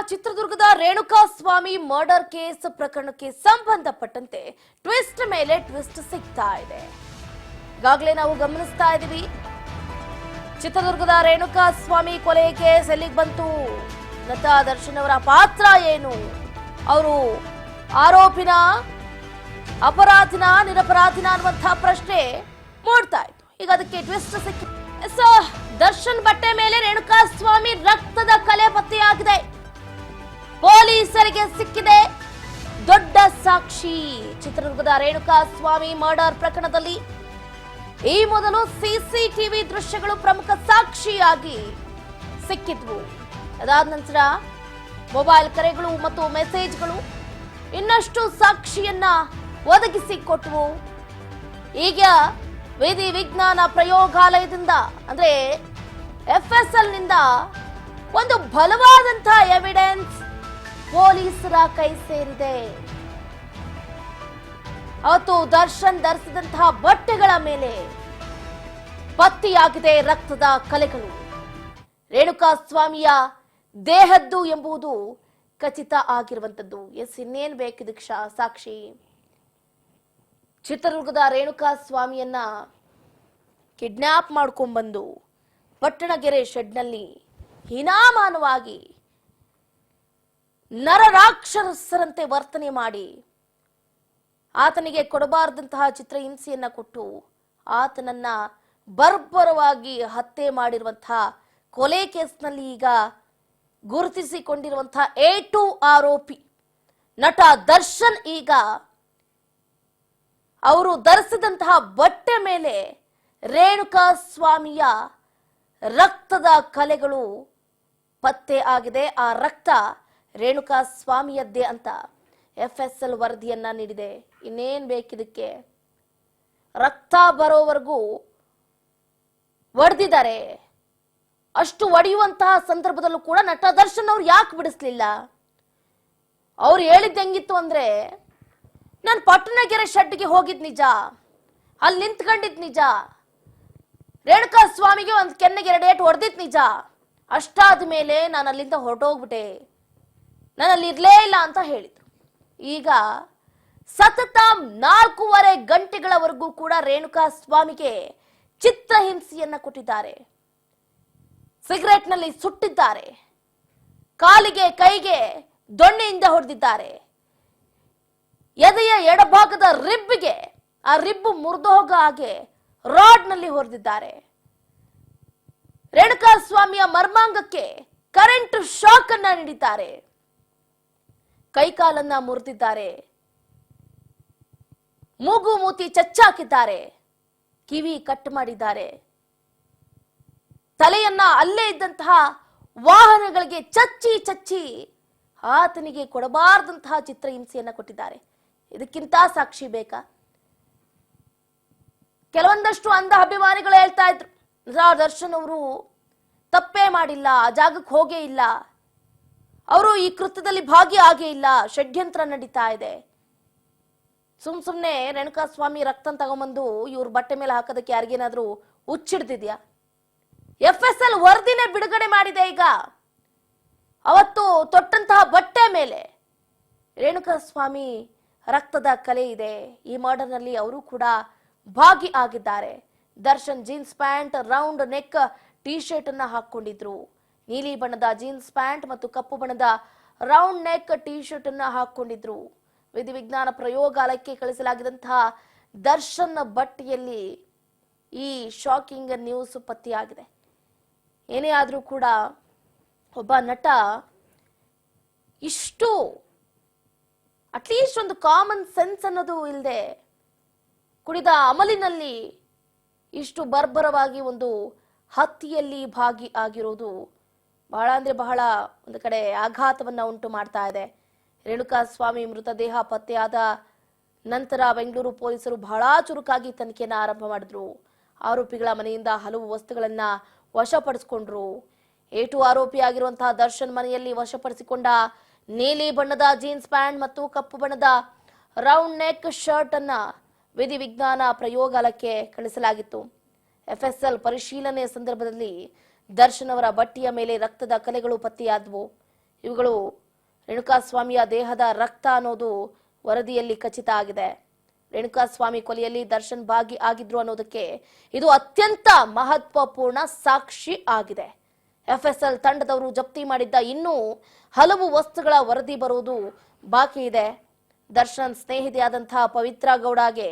ಚಿತ್ರದುರ್ಗದ ರೇಣುಕಾ ಸ್ವಾಮಿ murder case ಪ್ರಕರಣಕ್ಕೆ ಸಂಬಂಧಪಟ್ಟಂತೆ ಟ್ವಿಸ್ಟ್ ಮೇಲೆ ಟ್ವಿಸ್ಟ್ ಸಿಗ್ತಾ ಇದೆ. ಈಗಾಗಲೇ ನಾವು ಗಮನಿಸ್ತಾ ಇದ್ದೀವಿ, ಚಿತ್ರದುರ್ಗದ ರೇಣುಕಾ ಸ್ವಾಮಿ ಕೊಲೆ ಕೇಸ್ ಎಲ್ಲಿಗೆ ಬಂತು, ನಟ ದರ್ಶನ್ ಅವರ ಪಾತ್ರ ಏನು, ಅವರು ಆರೋಪಿನ ಅಪರಾಧಿನ ನಿರಪರಾಧಿನ ಅನ್ನುವಂತಹ ಪ್ರಶ್ನೆ ಮೂಡ್ತಾ ಇತ್ತು. ಈಗ ಅದಕ್ಕೆ ಟ್ವಿಸ್ಟ್ ಸಿಕ್ಕಿತು. ದರ್ಶನ್ ಬಟ್ಟೆ ಮೇಲೆ ರೇಣುಕಾ ಸ್ವಾಮಿ ರಕ್ತದ ಕಲೆ ಪತ್ತೆಯಾಗಿದೆ. ಪೊಲೀಸರಿಗೆ ಸಿಕ್ಕಿದೆ ದೊಡ್ಡ ಸಾಕ್ಷಿ. ಚಿತ್ರದುರ್ಗದ ರೇಣುಕಾ ಸ್ವಾಮಿ ಮರ್ಡರ್ ಪ್ರಕರಣದಲ್ಲಿ ಈ ಮೊದಲು ಸಿಸಿಟಿವಿ ದೃಶ್ಯಗಳು ಪ್ರಮುಖ ಸಾಕ್ಷಿಯಾಗಿ ಸಿಕ್ಕಿದ್ವು. ಅದಾದ ನಂತರ ಮೊಬೈಲ್ ಕರೆಗಳು ಮತ್ತು ಮೆಸೇಜ್ಗಳು ಇನ್ನಷ್ಟು ಸಾಕ್ಷಿಯನ್ನ ಒದಗಿಸಿಕೊಟ್ಟವು. ಈಗ ವಿಧಿ ವಿಜ್ಞಾನ ಪ್ರಯೋಗಾಲಯದಿಂದ ಅಂದ್ರೆ FSL ನಿಂದ ಒಂದು ಬಲವಾದಂತಹ ಎವಿಡೆನ್ಸ್ ಪೊಲೀಸರ ಕೈ ಸೇರಿದೆ. ಅವತ್ತು ದರ್ಶನ್ ಧರಿಸಿದಂತಹ ಬಟ್ಟೆಗಳ ಮೇಲೆ ಪತ್ತೆಯಾಗಿದೆ ರಕ್ತದ ಕಲೆಗಳು. ರೇಣುಕಾ ಸ್ವಾಮಿಯ ದೇಹದ್ದು ಎಂಬುದು ಖಚಿತ ಆಗಿರುವಂತದ್ದು. ಇನ್ನೇನ್ ಬೇಕಿದಕ್ಕೆ ಸಾಕ್ಷಿ? ಚಿತ್ರದುರ್ಗದ ರೇಣುಕಾ ಸ್ವಾಮಿಯನ್ನ ಕಿಡ್ನಾಪ್ ಮಾಡ್ಕೊಂಡ್ಬಂದು ಪಟ್ಟಣಗೆರೆ ಶೆಡ್ನಲ್ಲಿ ಹೀನಾಮಾನವಾಗಿ ನರರಾಕ್ಷಸರಂತೆ ವರ್ತನೆ ಮಾಡಿ ಆತನಿಗೆ ಕೊಡಬಾರದಂತಹ ಚಿತ್ರಹಿಂಸೆಯನ್ನ ಕೊಟ್ಟು ಆತನನ್ನ ಬರ್ಬರವಾಗಿ ಹತ್ಯೆ ಮಾಡಿರುವಂತಹ ಕೊಲೆ ಕೇಸ್ನಲ್ಲಿ ಈಗ ಗುರುತಿಸಿಕೊಂಡಿರುವಂತಹ A2 ಆರೋಪಿ ನಟ ದರ್ಶನ್ ಈಗ ಅವರು ಧರಿಸಿದಂತಹ ಬಟ್ಟೆ ಮೇಲೆ ರೇಣುಕಾ ಸ್ವಾಮಿಯ ರಕ್ತದ ಕಲೆಗಳು ಪತ್ತೆ ಆಗಿದೆ. ಆ ರಕ್ತ ರೇಣುಕಾ ಸ್ವಾಮಿಯದ್ದೇ ಅಂತ FSL ವರದಿಯನ್ನ ನೀಡಿದೆ. ಇನ್ನೇನ್ ಬೇಕಿದಕ್ಕೆ? ರಕ್ತ ಬರೋವರೆಗೂ ಒಡೆದಿದ್ದಾರೆ. ಅಷ್ಟು ಒಡೆಯುವಂತಹ ಸಂದರ್ಭದಲ್ಲೂ ಕೂಡ ನಟ ದರ್ಶನ್ ಅವ್ರು ಯಾಕೆ ಬಿಡಿಸ್ಲಿಲ್ಲ? ಅವ್ರು ಹೇಳಿದ್ದು ಹೆಂಗಿತ್ತು ಅಂದ್ರೆ, ನಾನು ಪಟ್ಟಣಗೆರೆ ಶೆಡ್ಗೆ ಹೋಗಿದ್ ನಿಜ, ಅಲ್ಲಿ ನಿಂತ್ಕೊಂಡಿದ್ ನಿಜ, ರೇಣುಕಾ ಸ್ವಾಮಿಗೆ ಒಂದು ಕೆನ್ನೆಗೆ 2 ಏಟು ಹೊಡೆದಿದ್ ನಿಜ, ಅಷ್ಟಾದ ಮೇಲೆ ನಾನು ಅಲ್ಲಿಂದ ಹೊರಟೋಗ್ಬಿಟ್ಟೆ, ನಾನು ಅಲ್ಲಿ ಇರ್ಲೇ ಇಲ್ಲ ಅಂತ ಹೇಳಿದ್ರು. ಈಗ ಸತತ 4.5 ಗಂಟೆಗಳವರೆಗೂ ಕೂಡ ರೇಣುಕಾ ಸ್ವಾಮಿಗೆ ಚಿತ್ರಹಿಂಸೆಯನ್ನ ಕೊಟ್ಟಿದ್ದಾರೆ. ಸಿಗರೇಟ್ ನಲ್ಲಿ ಸುಟ್ಟಿದ್ದಾರೆ, ಕಾಲಿಗೆ ಕೈಗೆ ದೊಣ್ಣೆಯಿಂದ ಹೊಡೆದಿದ್ದಾರೆ, ಎದೆಯ ಎಡಭಾಗದ ರಿಬ್ಗೆ ಆ ರಿಬ್ಬು ಮುರಿದು ಹೋಗೋ ಹಾಗೆ ರಾಡ್ ನಲ್ಲಿ ಹೊಡೆದಿದ್ದಾರೆ. ರೇಣುಕಾ ಸ್ವಾಮಿಯ ಮರ್ಮಾಂಗಕ್ಕೆ ಕರೆಂಟ್ ಶಾಕ್ ಅನ್ನ ನೀಡಿದ್ದಾರೆ, ಕೈಕಾಲನ್ನ ಮುರಿದಿದ್ದಾರೆ, ಮೂಗು ಮೂತಿ ಚಚ್ಚಾಕಿದ್ದಾರೆ, ಕಿವಿ ಕಟ್ ಮಾಡಿದ್ದಾರೆ, ತಲೆಯನ್ನ ಅಲ್ಲೇ ಇದ್ದಂತಹ ವಾಹನಗಳಿಗೆ ಚಚ್ಚಿ ಆತನಿಗೆ ಕೊಡಬಾರದಂತಹ ಚಿತ್ರಹಿಂಸೆಯನ್ನ ಕೊಟ್ಟಿದ್ದಾರೆ. ಇದಕ್ಕಿಂತ ಸಾಕ್ಷಿ ಬೇಕಾ? ಕೆಲವೊಂದಷ್ಟು ಅಂಧ ಅಭಿಮಾನಿಗಳು ಹೇಳ್ತಾ ಇದ್ರು, ದರ್ಶನ್ ಅವರು ತಪ್ಪೇ ಮಾಡಿಲ್ಲ, ಆ ಜಾಗಕ್ಕೆ ಹೋಗೇ ಇಲ್ಲ, ಅವರು ಈ ಕೃತ್ಯದಲ್ಲಿ ಭಾಗಿಯಾಗೇ ಇಲ್ಲ, ಷಡ್ಯಂತ್ರ ನಡೀತಾ ಇದೆ. ಸುಮ್ನೆ ರೇಣುಕಾ ಸ್ವಾಮಿ ರಕ್ತ ತಗೊಂಬಂದು ಇವ್ರ ಬಟ್ಟೆ ಮೇಲೆ ಹಾಕೋದಕ್ಕೆ ಯಾರಿಗೇನಾದ್ರೂ ಹುಚ್ಚಿಡ್ತಿದ್ಯಾ? FSL ವರದಿನೇ ಬಿಡುಗಡೆ ಮಾಡಿದೆ. ಈಗ ಅವತ್ತು ತೊಟ್ಟಂತಹ ಬಟ್ಟೆ ಮೇಲೆ ರೇಣುಕಾ ಸ್ವಾಮಿ ರಕ್ತದ ಕಲೆ ಇದೆ. ಈ ಮರ್ಡರ್ ನಲ್ಲಿ ಅವರು ಕೂಡ ಭಾಗಿ ಆಗಿದ್ದಾರೆ. Darshan jeans pant, round neck T shirt ಅನ್ನ ಹಾಕೊಂಡಿದ್ರು. ನೀಲಿ ಬಣ್ಣದ ಜೀನ್ಸ್ ಪ್ಯಾಂಟ್ ಮತ್ತು ಕಪ್ಪು ಬಣ್ಣದ ರೌಂಡ್ ನೆಕ್ ಟಿ ಶರ್ಟ್ ಅನ್ನ ಹಾಕೊಂಡಿದ್ರು. ವಿಧಿ ವಿಜ್ಞಾನ ಪ್ರಯೋಗಾಲಯಕ್ಕೆ ಕಳಿಸಲಾಗಿದ್ದಂತಹ ದರ್ಶನ್ ಬಟ್ಟೆಯಲ್ಲಿ ಈ ಶಾಕಿಂಗ್ ನ್ಯೂಸ್ ಪತ್ತೆಯಾಗಿದೆ. ಏನೇ ಆದ್ರೂ ಕೂಡ ಒಬ್ಬ ನಟ ಇಷ್ಟು ಅಟ್ಲೀಸ್ಟ್ ಒಂದು ಕಾಮನ್ ಸೆನ್ಸ್ ಅನ್ನೋದು ಇಲ್ಲದೆ ಕುಡಿದ ಅಮಲಿನಲ್ಲಿ ಇಷ್ಟು ಬರ್ಬರವಾಗಿ ಒಂದು ಹತ್ಯೆಯಲ್ಲಿ ಭಾಗಿ ಆಗಿರೋದು ಬಹಳ ಅಂದ್ರೆ ಬಹಳ ಒಂದು ಕಡೆ ಆಘಾತವನ್ನ ಉಂಟು ಮಾಡ್ತಾ ಇದೆ. ರೇಣುಕಾ ಸ್ವಾಮಿ ಮೃತದೇಹ ಪತ್ತೆಯಾದ ನಂತರ ಬೆಂಗಳೂರು ಪೊಲೀಸರು ಬಹಳ ಚುರುಕಾಗಿ ತನಿಖೆಯನ್ನು ಆರಂಭ ಮಾಡಿದ್ರು. ಆರೋಪಿಗಳ ಮನೆಯಿಂದ ಹಲವು ವಸ್ತುಗಳನ್ನ ವಶಪಡಿಸಿಕೊಂಡ್ರು. A2 ಆರೋಪಿಯಾಗಿರುವಂತಹ ದರ್ಶನ್ ಮನೆಯಲ್ಲಿ ವಶಪಡಿಸಿಕೊಂಡ ನೀಲಿ ಬಣ್ಣದ ಜೀನ್ಸ್ ಪ್ಯಾಂಟ್ ಮತ್ತು ಕಪ್ಪು ಬಣ್ಣದ ರೌಂಡ್ ನೆಕ್ ಶರ್ಟ್ ಅನ್ನ ವಿಧಿ ವಿಜ್ಞಾನ ಪ್ರಯೋಗಾಲಯಕ್ಕೆ ಕಳಿಸಲಾಗಿತ್ತು. FSL ಪರಿಶೀಲನೆ ಸಂದರ್ಭದಲ್ಲಿ ದರ್ಶನ್ ಅವರ ಬಟ್ಟೆಯ ಮೇಲೆ ರಕ್ತದ ಕಲೆಗಳು ಪತ್ತೆಯಾದವು. ಇವುಗಳು ರೇಣುಕಾಸ್ವಾಮಿಯ ದೇಹದ ರಕ್ತ ಅನ್ನೋದು ವರದಿಯಲ್ಲಿ ಖಚಿತ ಆಗಿದೆ. ರೇಣುಕಾಸ್ವಾಮಿ ಕೊಲೆಯಲ್ಲಿ ದರ್ಶನ್ ಭಾಗಿ ಆಗಿದ್ರು ಅನ್ನೋದಕ್ಕೆ ಇದು ಅತ್ಯಂತ ಮಹತ್ವಪೂರ್ಣ ಸಾಕ್ಷಿ ಆಗಿದೆ. ಎಫ್ಎಸ್ಎಲ್ ತಂಡದವರು ಜಪ್ತಿ ಮಾಡಿದ್ದ ಇನ್ನೂ ಹಲವು ವಸ್ತುಗಳ ವರದಿ ಬರುವುದು ಬಾಕಿ ಇದೆ. ದರ್ಶನ್ ಸ್ನೇಹಿತೆಯಾದಂತಹ ಪವಿತ್ರ ಗೌಡಗೆ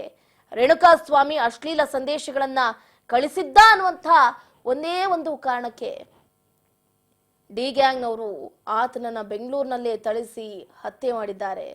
ರೇಣುಕಾಸ್ವಾಮಿ ಅಶ್ಲೀಲ ಸಂದೇಶಗಳನ್ನ ಕಳಿಸಿದ್ದ ಅನ್ನುವಂತಹ ಒಂದೇ ಒಂದು ಕಾರಣಕ್ಕೆ ಡಿ ಗ್ಯಾಂಗ್ನವರು ಆತನನ್ನ ಬೆಂಗಳೂರಿನಲ್ಲೇ ಥಳಿಸಿ ಹತ್ಯೆ ಮಾಡಿದ್ದಾರೆ.